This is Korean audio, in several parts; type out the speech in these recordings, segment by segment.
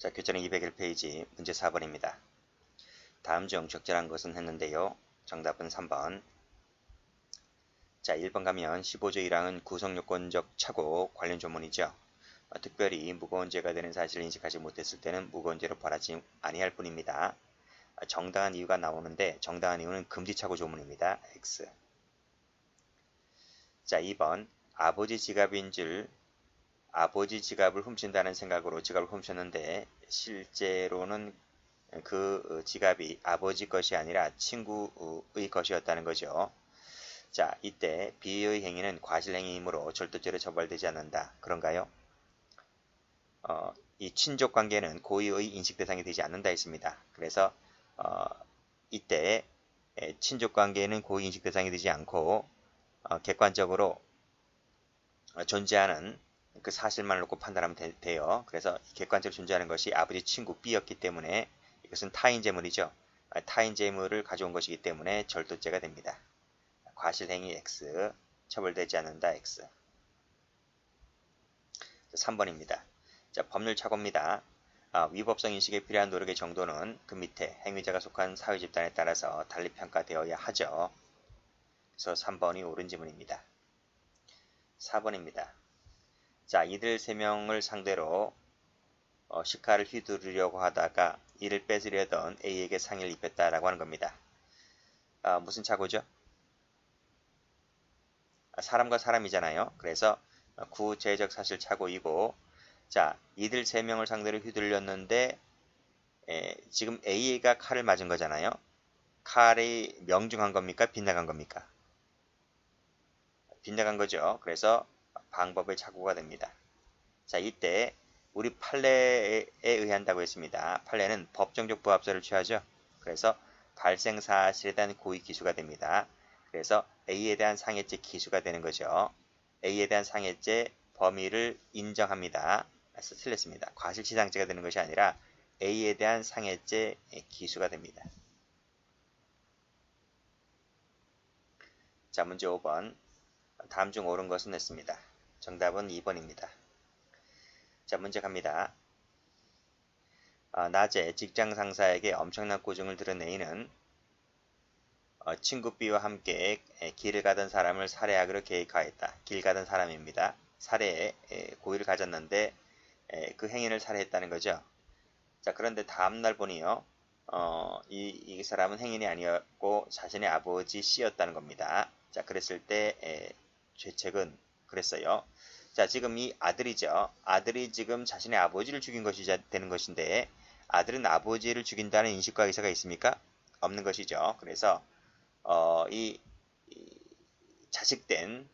자, 교재는 201페이지 문제 4번입니다. 다음 중 적절한 것은 했는데요. 정답은 3번. 자, 1번 가면 15조 1항은 구성요건적 착오 관련 조문이죠. 특별히 무거운 죄가 되는 사실을 인식하지 못했을 때는 무거운 죄로 벌하지 아니할 뿐입니다. 정당한 이유가 나오는데 정당한 이유는 금지착오 조문입니다. X. 자, 2번 아버지 지갑을 훔친다는 생각으로 지갑을 훔쳤는데 실제로는 그 지갑이 아버지 것이 아니라 친구의 것이었다는 거죠. 자, 이때 B의 행위는 과실행위이므로 절도죄로 처벌되지 않는다. 그런가요? 이 친족 관계는 고의의 인식 대상이 되지 않는다 했습니다. 그래서 이때 친족 관계는 고의 인식 대상이 되지 않고 객관적으로 존재하는 그 사실만 놓고 판단하면 돼요. 그래서 객관적으로 존재하는 것이 아버지 친구 B였기 때문에 이것은 타인 재물이죠. 타인 재물을 가져온 것이기 때문에 절도죄가 됩니다. 과실행위 X, 처벌되지 않는다 X. 3번입니다. 자, 법률 착오입니다. 위법성 인식에 필요한 노력의 정도는 그 밑에 행위자가 속한 사회집단에 따라서 달리 평가되어야 하죠. 그래서 3번이 옳은 지문입니다. 4번입니다. 자, 이들 3명을 상대로 시카를 휘두르려고 하다가 이를 뺏으려던 A에게 상해를 입혔다라고 하는 겁니다. 무슨 착오죠? 사람과 사람이잖아요. 그래서 구체적 사실 착오이고, 자, 이들 3명을 상대로 휘둘렸는데 지금 A가 칼을 맞은 거잖아요. 칼이 명중한 겁니까? 빗나간 겁니까? 빗나간 거죠. 그래서 방법의 착오가 됩니다. 자, 이때 우리 판례에 의한다고 했습니다. 판례는 법정적 부합설을 취하죠. 그래서 발생 사실에 대한 고의 기수가 됩니다. 그래서 A에 대한 상해죄 기수가 되는 거죠. A에 대한 상해죄 범위를 인정합니다. 그래서 틀렸습니다. 과실치상죄가 되는 것이 아니라 A에 대한 상해죄 기수가 됩니다. 자, 문제 5번. 다음 중 옳은 것은 했습니다. 정답은 2번입니다. 자, 문제 갑니다. 낮에 직장 상사에게 엄청난 꾸중을 들은 A는 친구 B와 함께 길을 가던 사람을 살해하기로 계획하였다. 길 가던 사람입니다. 살해에 고의를 가졌는데 그 행위를 살해했다는 거죠. 자, 그런데 다음날 보니요. 이 사람은 행인이 아니었고 자신의 아버지 C였다는 겁니다. 자, 그랬을 때 죄책은 그랬어요. 자, 지금 이 아들이죠. 아들이 지금 자신의 아버지를 죽인 것이 되는 것인데 아들은 아버지를 죽인다는 인식과 의사가 있습니까? 없는 것이죠. 그래서 이 자식된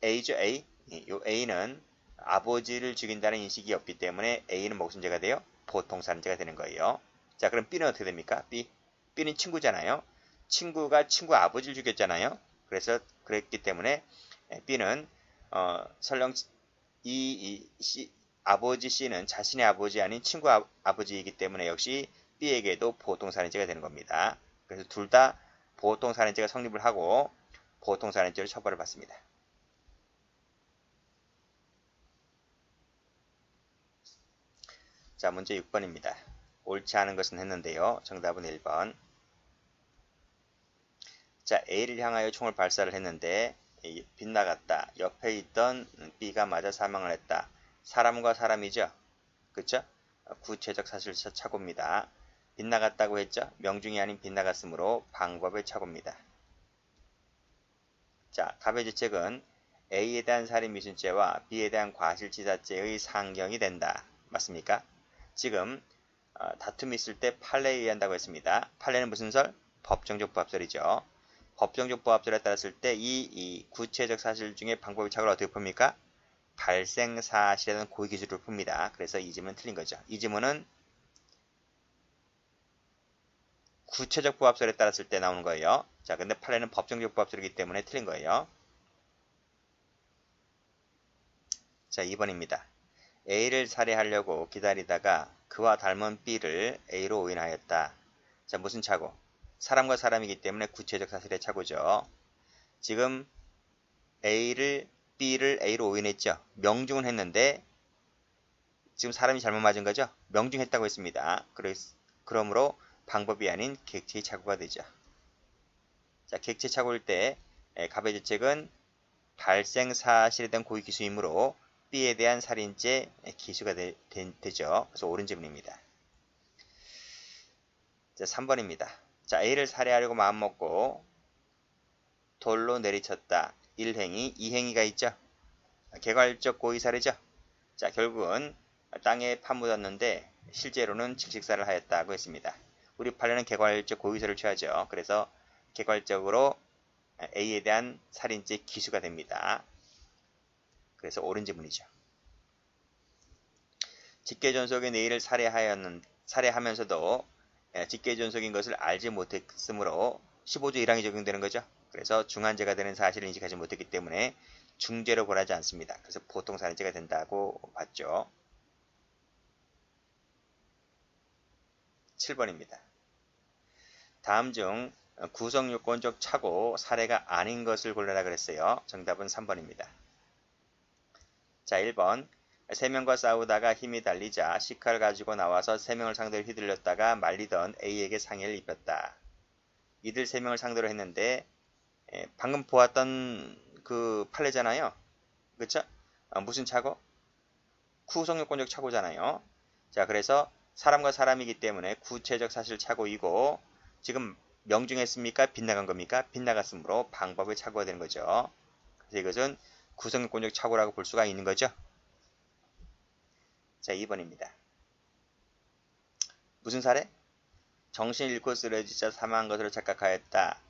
A죠. A. 이 A는 아버지를 죽인다는 인식이 없기 때문에 A는 무슨 죄가 돼요? 보통살인죄가 되는 거예요. 자, 그럼 B는 어떻게 됩니까? B는 친구잖아요. 친구가 친구 아버지를 죽였잖아요. 그래서 그랬기 때문에 B는 설령 아버지 C는 자신의 아버지 아닌 친구 아버지이기 때문에 역시 B에게도 보통살인죄가 되는 겁니다. 그래서 둘 다 보통살인죄가 성립을 하고 보통살인죄로 처벌을 받습니다. 자, 문제 6번입니다. 옳지 않은 것은 했는데요. 정답은 1번. 자, A를 향하여 총을 발사를 했는데 빗나갔다. 옆에 있던 B가 맞아 사망을 했다. 사람과 사람이죠. 그쵸? 구체적 사실 착오입니다. 빗나갔다고 했죠? 명중이 아닌 빗나갔으므로 방법의 착오입니다. 자, 갑의 죄책은 A에 대한 살인미순죄와 B에 대한 과실치사죄의 상경이 된다. 맞습니까? 지금 다툼이 있을 때 판례에 의한다고 했습니다. 판례는 무슨 설? 법정적 부합설이죠. 법정적 부합설에 따랐을 때 이 구체적 사실 중에 방법의 착오를 어떻게 풉니까? 발생 사실에 대한 고의 기준으로 풉니다. 그래서 이 지문은 틀린 거죠. 이 지문은 구체적 부합설에 따랐을 때 나오는 거예요. 자, 근데 판례는 법정적 부합설이기 때문에 틀린 거예요. 자, 2번입니다. A를 살해하려고 기다리다가 그와 닮은 B를 A로 오인하였다. 자, 무슨 착오? 사람과 사람이기 때문에 구체적 사실의 착오죠. 지금 B를 A로 오인했죠. 명중은 했는데 지금 사람이 잘못 맞은 거죠? 명중했다고 했습니다. 그러므로 방법이 아닌 객체의 착오가 되죠. 자, 객체 착오일 때 갑의 죄책은 발생 사실에 대한 고의 기수이므로 B에 대한 살인죄 기수가 되죠. 그래서 옳은 질문입니다. 자, 3번입니다. 자, A를 살해하려고 마음먹고 돌로 내리쳤다. 1행위, 2행위가 있죠. 개괄적 고의살이죠. 자, 결국은 땅에 파묻었는데 실제로는 질식사를 하였다고 했습니다. 우리 판례는 개괄적 고의살을 취하죠. 그래서 개괄적으로 A에 대한 살인죄 기수가 됩니다. 그래서 옳은 질문이죠. 직계존속인 A를 살해하면서도 직계존속인 것을 알지 못했으므로 15조 1항이 적용되는 거죠. 그래서 중한죄가 되는 사실을 인식하지 못했기 때문에 중죄로 권하지 않습니다. 그래서 보통살인죄가 된다고 봤죠. 7번입니다. 다음 중 구성요건적 착오, 살해가 아닌 것을 골라라 그랬어요. 정답은 3번입니다. 자, 1번. 3명과 싸우다가 힘이 달리자 시칼을 가지고 나와서 3명을 상대로 휘둘렸다가 말리던 A에게 상해를 입혔다. 이들 3명을 상대로 했는데 방금 보았던 그 판례잖아요. 그쵸? 무슨 착오? 구성요건적 착오잖아요. 자, 그래서 사람과 사람이기 때문에 구체적 사실 착오이고 지금 명중했습니까? 빗나간 겁니까? 빗나갔으므로 방법의 착오가 되는 거죠. 그래서 이것은 구성요건적 착오라고 볼 수가 있는 거죠. 자, 2번입니다. 무슨 사례? 정신을 잃고 쓰러지자 사망한 것으로 착각하였다.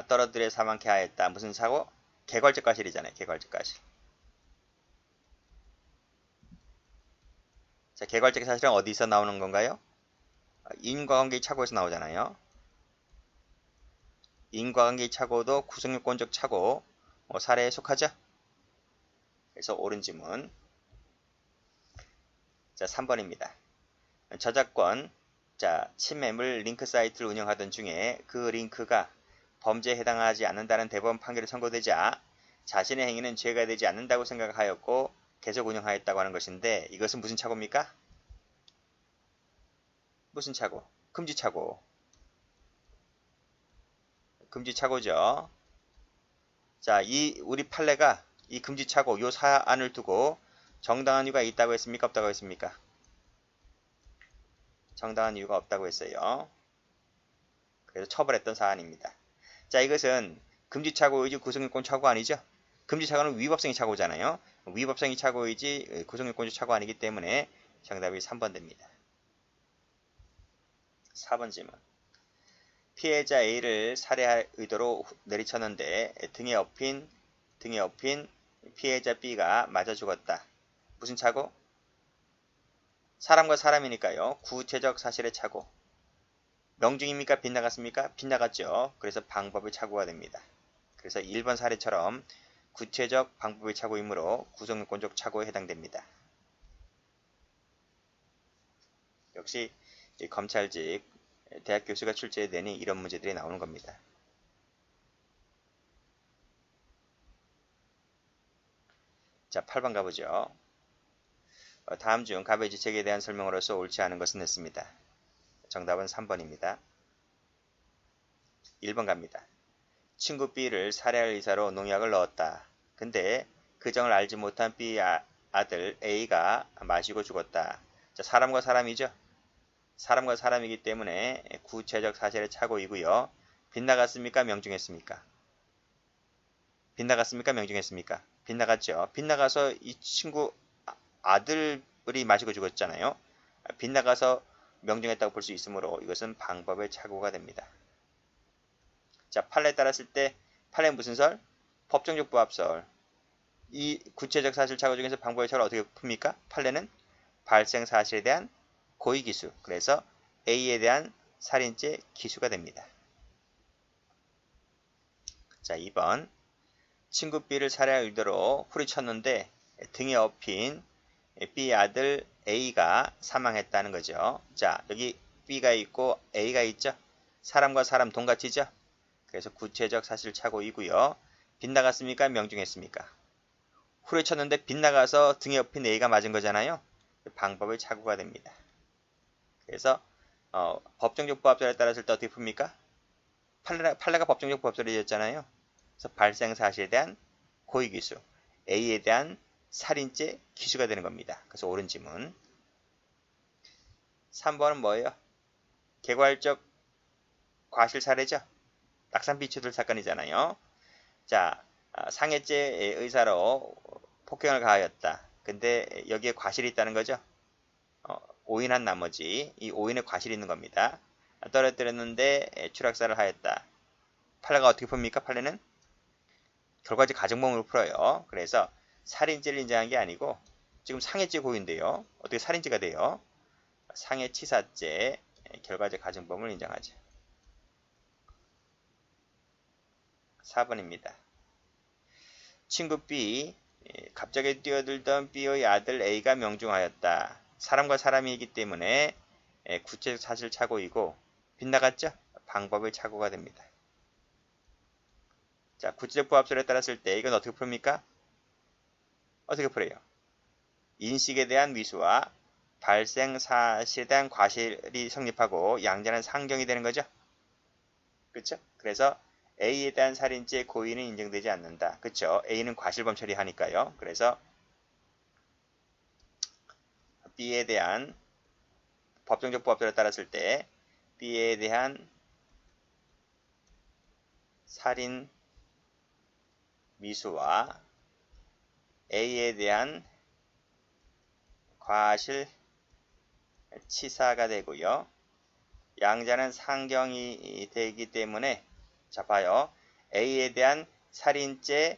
떨어뜨려 사망케 하였다. 무슨 사고? 개괄적 과실이잖아요. 개괄적 과실. 자, 개괄적 사실은 어디서 나오는 건가요? 인과관계의 착오에서 나오잖아요. 인과관계의 착오도 구성요건적 착오 사례에 속하죠. 그래서 옳은 지문. 자, 3번입니다. 저작권, 자, 침해물 링크 사이트를 운영하던 중에 그 링크가 범죄에 해당하지 않는다는 대법원 판결이 선고되자 자신의 행위는 죄가 되지 않는다고 생각하였고 계속 운영하였다고 하는 것인데 이것은 무슨 착오입니까? 무슨 착오? 금지착오. 금지착오죠. 자, 우리 판례가 이 금지착오, 요 사안을 두고 정당한 이유가 있다고 했습니까? 없다고 했습니까? 정당한 이유가 없다고 했어요. 그래서 처벌했던 사안입니다. 자, 이것은 금지착오이지 구성요건 착오 아니죠? 금지착오는 위법성이 착오잖아요. 위법성이 착오이지 구성요건적 착오 아니기 때문에 정답이 3번 됩니다. 4번 질문. 피해자 A를 살해할 의도로 내리쳤는데 등에 업힌 피해자 B가 맞아 죽었다. 무슨 착오? 사람과 사람이니까요. 구체적 사실의 착오. 명중입니까? 빗나갔습니까? 빗나갔죠. 그래서 방법의 착오가 됩니다. 그래서 1번 사례처럼 구체적 방법의 착오이므로 구성요건적 착오에 해당됩니다. 역시 검찰직 대학 교수가 출제되니 이런 문제들이 나오는 겁니다. 자, 8번 가보죠. 다음 중 갑의 지책에 대한 설명으로서 옳지 않은 것은 냈습니다. 정답은 3번입니다. 1번 갑니다. 친구 B를 살해할 의사로 농약을 넣었다. 근데 그 정을 알지 못한 B 아들 A가 마시고 죽었다. 자, 사람과 사람이죠. 사람과 사람이기 때문에 구체적 사실의 착오이고요. 빗나갔습니까? 명중했습니까? 빗나갔습니까? 명중했습니까? 빗나갔죠. 빗나가서 이 친구 아들이 마시고 죽었잖아요. 빗나가서 명중했다고 볼 수 있으므로 이것은 방법의 착오가 됩니다. 자, 판례에 따랐을 때 판례는 무슨 설? 법정적 부합설. 이 구체적 사실 착오 중에서 방법의 착오를 어떻게 풉니까? 판례는 발생 사실에 대한 고의 기수. 그래서 A에 대한 살인죄 기수가 됩니다. 자, 2번. 친구 B를 살해할 의도로 후리쳤는데 등에 업힌 B 아들 A가 사망했다는 거죠. 자, 여기 B가 있고 A가 있죠. 사람과 사람 동가치죠. 그래서 구체적 사실 착오이고요. 빗나갔습니까? 명중했습니까? 후려쳤는데 빗나가서 등에 업힌 A가 맞은 거잖아요. 방법의 착오가 됩니다. 그래서 법정적 부합설에 따랐을 때 어떻게 풉니까? 판례가 법정적 부합설이 되었잖아요. 그래서 발생 사실에 대한 고의기수, A에 대한 살인죄 기수가 되는 겁니다. 그래서 옳은 지문. 3번은 뭐예요? 개괄적 과실 사례죠. 낙산 비추들 사건이잖아요. 자, 상해죄 의사로 폭행을 가하였다. 근데 여기에 과실이 있다는 거죠. 오인한 나머지 이 오인에 과실이 있는 겁니다. 떨어뜨렸는데 추락사를 하였다. 판례가 어떻게 풉니까? 판례는 결과적 가정법으로 풀어요. 그래서 살인죄를 인정한 게 아니고 지금 상해죄 고의인데요. 어떻게 살인죄가 돼요? 상해치사죄 결과적 가정법을 인정하죠. 4번입니다. 친구 B, 갑자기 뛰어들던 B의 아들 A가 명중하였다. 사람과 사람이기 때문에 구체적 사실 착오이고 빗나갔죠? 방법의 착오가 됩니다. 자, 구체적 부합설에 따랐을 때 이건 어떻게 풉니까? 어떻게 풀어요? 인식에 대한 미수와 발생 사실에 대한 과실이 성립하고 양자는 상경이 되는 거죠. 그렇죠? 그래서 A에 대한 살인죄 고의는 인정되지 않는다. 그렇죠? A는 과실범 처리하니까요. 그래서 B에 대한 법정적 부합설에 따랐을 때 B에 대한 살인 미수와 A에 대한 과실 치사가 되고요. 양자는 상경이 되기 때문에 자 봐요. A에 대한 살인죄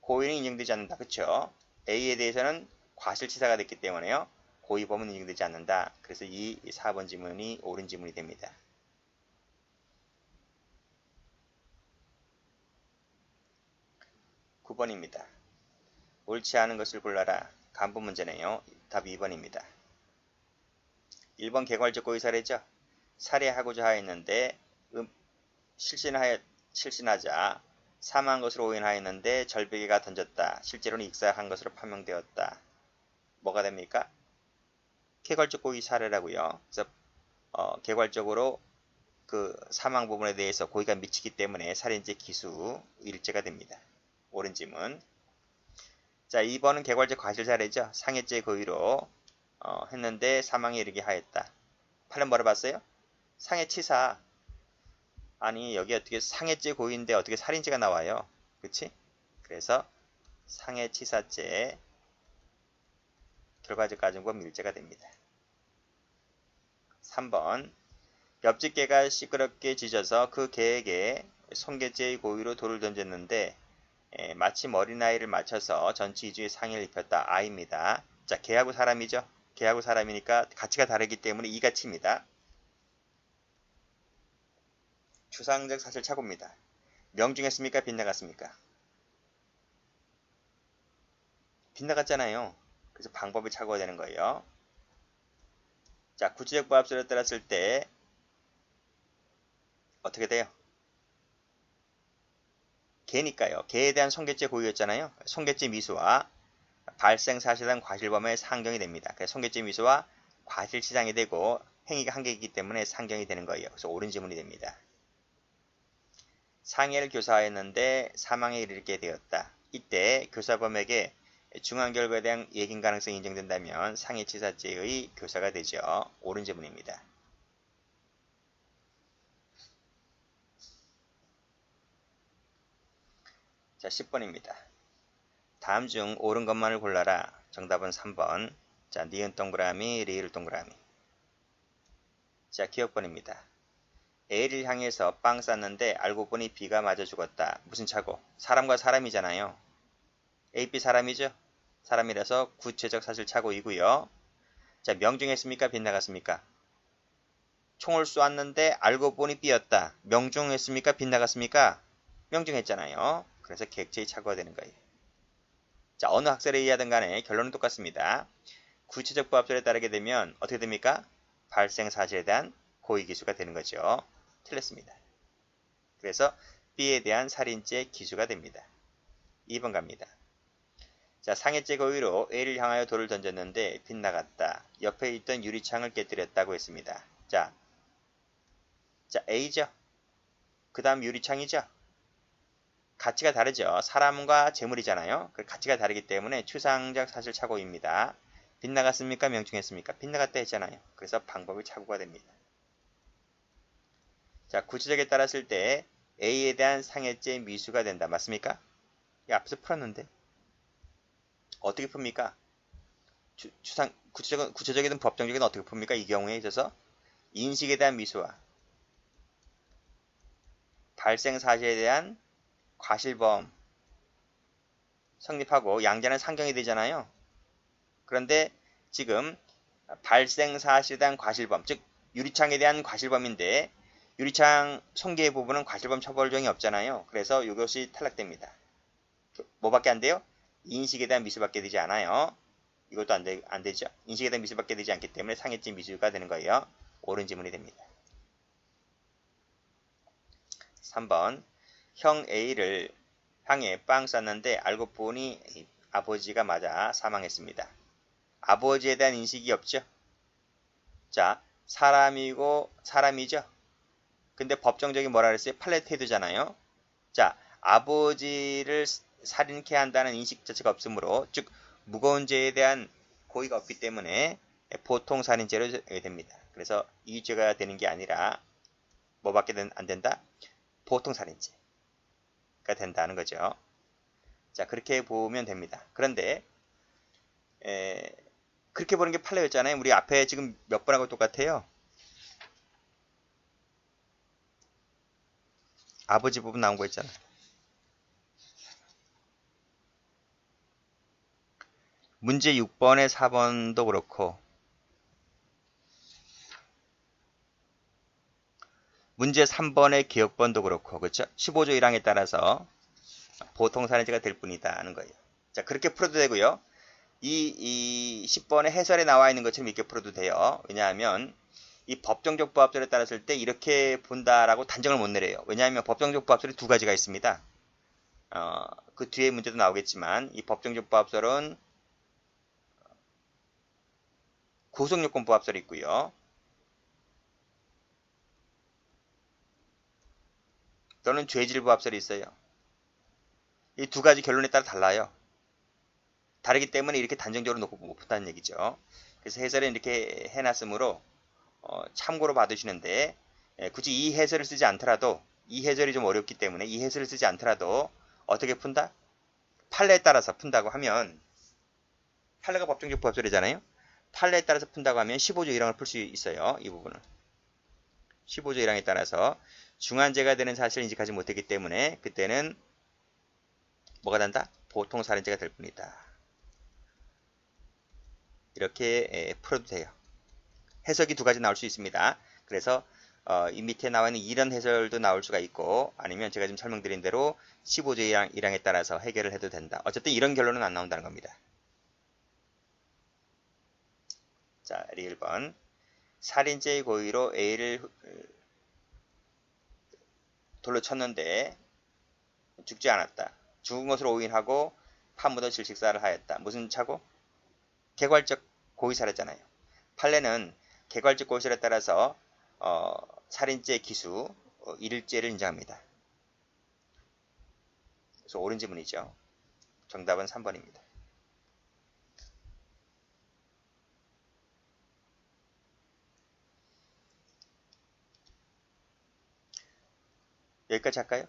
고의는 인정되지 않는다. 그렇죠? A에 대해서는 과실치사가 됐기 때문에요. 고의범은 인정되지 않는다. 그래서 이 4번 지문이 옳은 지문이 됩니다. 9번입니다. 옳지 않은 것을 골라라. 간부 문제네요. 답 2번입니다. 1번 개괄적 고의 사례죠. 살해하고자 하였는데 실신하자 사망한 것으로 오인하였는데 절벽에가 던졌다. 실제로는 익사한 것으로 판명되었다. 뭐가 됩니까? 개괄적 고의 사례라고요. 그래서 개괄적으로 그 사망 부분에 대해서 고의가 미치기 때문에 살인죄 기수 일죄가 됩니다. 옳은 지문. 자, 2번은 개괄적 과실 사례죠. 상해죄 고의로 했는데 사망에 이르게 하였다. 판례 뭐라 봤어요? 상해치사. 아니 여기 어떻게 상해죄 고의인데 어떻게 살인죄가 나와요? 그치? 그래서 상해치사죄 결과적 가정법 밀죄가 됩니다. 3번 옆집 개가 시끄럽게 짖어서 그 개에게 손개죄의 고의로 돌을 던졌는데 마침 어린아이를 맞춰서 전치 2주의 상해를 입혔다. 아입니다. 자, 개하고 사람이죠. 개하고 사람이니까 가치가 다르기 때문에 이가 칩니다. 추상적 사실 착오입니다. 명중했습니까? 빗나갔습니까? 빗나갔잖아요. 그래서 방법이 착오가 되는 거예요. 자, 구체적 부합설에 따랐을 때 어떻게 돼요? 개니까요. 개에 대한 손괴죄 고의였잖아요. 손괴죄 미수와 발생 사실에 대한 과실범의 상경이 됩니다. 그래서 손괴죄 미수와 과실치상이 되고 행위가 한 개이기 때문에 상경이 되는 거예요. 그래서 옳은 지문이 됩니다. 상해를 교사하였는데 사망에 이르게 되었다. 이때 교사범에게 중한 결과에 대한 예긴 가능성이 인정된다면 상해치사죄의 교사가 되죠. 옳은 지문입니다. 자, 10번입니다. 다음 중 옳은 것만을 골라라. 정답은 3번. 자, 니은 동그라미, 리을 동그라미. 자, 기억번입니다. A를 향해서 빵 쌌는데 알고 보니 B가 맞아 죽었다. 무슨 차고? 사람과 사람이잖아요. A, B 사람이죠? 사람이라서 구체적 사실 착오이고요. 자, 명중했습니까? 빗나갔습니까? 총을 쏘았는데 알고 보니 B였다. 명중했습니까? 빗나갔습니까? 명중했잖아요. 그래서 객체의 착오가 되는 거예요. 자, 어느 학설에 의하든 간에 결론은 똑같습니다. 구체적 부합설에 따르게 되면 어떻게 됩니까? 발생 사실에 대한 고의기수가 되는 거죠. 틀렸습니다. 그래서 B에 대한 살인죄 기수가 됩니다. 2번 갑니다. 자, 상해죄 고의로 A를 향하여 돌을 던졌는데 빗나갔다. 옆에 있던 유리창을 깨뜨렸다고 했습니다. 자, A죠. 그 다음 유리창이죠. 가치가 다르죠. 사람과 재물이잖아요. 그 가치가 다르기 때문에 추상적 사실착오입니다. 빗나갔습니까? 명중했습니까? 빗나갔다 했잖아요. 그래서 방법의 착오가 됩니다. 자, 구체적에 따랐을 때 A에 대한 상해죄 미수가 된다. 맞습니까? 앞서 풀었는데 어떻게 풉니까? 구체적이든 법정적이든 어떻게 풉니까? 이 경우에 있어서 인식에 대한 미수와 발생 사실에 대한 과실범 성립하고 양자는 상경이 되잖아요. 그런데 지금 발생 사실에 대한 과실범, 즉 유리창에 대한 과실범인데 유리창 손괴의 부분은 과실범 처벌정이 없잖아요. 그래서 이것이 탈락됩니다. 뭐밖에 안 돼요? 인식에 대한 미수밖에 되지 않아요. 이것도 안 되죠. 인식에 대한 미수밖에 되지 않기 때문에 상해죄 미수가 되는 거예요. 옳은 지문이 됩니다. 3번 형 A를 향해 빵 쌌는데 알고 보니 아버지가 맞아 사망했습니다. 아버지에 대한 인식이 없죠. 자, 사람이고 사람이죠. 근데 법정적인 뭐라 그랬어요? 팔레테이드잖아요. 자, 아버지를 살인케 한다는 인식 자체가 없으므로 즉 무거운 죄에 대한 고의가 없기 때문에 보통 살인죄로 됩니다. 그래서 이유죄가 되는 게 아니라 뭐밖에 안 된다? 보통 살인죄가 된다는 거죠. 자, 그렇게 보면 됩니다. 그런데 그렇게 보는 게 판례였잖아요. 우리 앞에 지금 몇 번하고 똑같아요. 아버지 부분 나온 거 있잖아. 문제 6번에 4번도 그렇고 문제 3번의 기억번도 그렇고 그렇죠? 15조 1항에 따라서 보통 살인죄가 될 뿐이다 하는 거예요. 자, 그렇게 풀어도 되고요. 이 10번의 해설에 나와 있는 것처럼 이렇게 풀어도 돼요. 왜냐하면 이 법정적 부합설에 따랐을 때 이렇게 본다라고 단정을 못 내려요. 왜냐하면 법정적 부합설이 두 가지가 있습니다. 그 뒤에 문제도 나오겠지만 이 법정적 부합설은 구속요건 부합설이 있고요. 또는 죄질 부합설이 있어요. 이 두 가지 결론에 따라 달라요. 다르기 때문에 이렇게 단정적으로 놓고 못 푼다는 얘기죠. 그래서 해설에 이렇게 해놨으므로 참고로 받으시는데 굳이 이 해설을 쓰지 않더라도 이 해설이 좀 어렵기 때문에 이 해설을 쓰지 않더라도 어떻게 푼다? 판례에 따라서 푼다고 하면 판례가 법정적 부합설이잖아요. 판례에 따라서 푼다고 하면 15조 1항을 풀 수 있어요. 이 부분은 15조 1항에 따라서 중한죄가 되는 사실을 인식하지 못했기 때문에 그때는 뭐가 된다? 보통 살인죄가 될 뿐이다. 이렇게 풀어도 돼요. 해석이 두 가지 나올 수 있습니다. 그래서 이 밑에 나와 있는 이런 해설도 나올 수가 있고 아니면 제가 지금 설명드린 대로 15조 1항에 따라서 해결을 해도 된다. 어쨌든 이런 결론은 안 나온다는 겁니다. 자, 1번 살인죄의 고의로 A를 돌로 쳤는데 죽지 않았다. 죽은 것으로 오인하고 파묻어 질식사를 하였다. 무슨 차고? 개괄적 고의사례잖아요. 판례는 개괄적 고의사례에 따라서 살인죄 기수 1일죄를 인정합니다. 그래서 옳은 지문이죠. 정답은 3번입니다. 여기까지 할까요?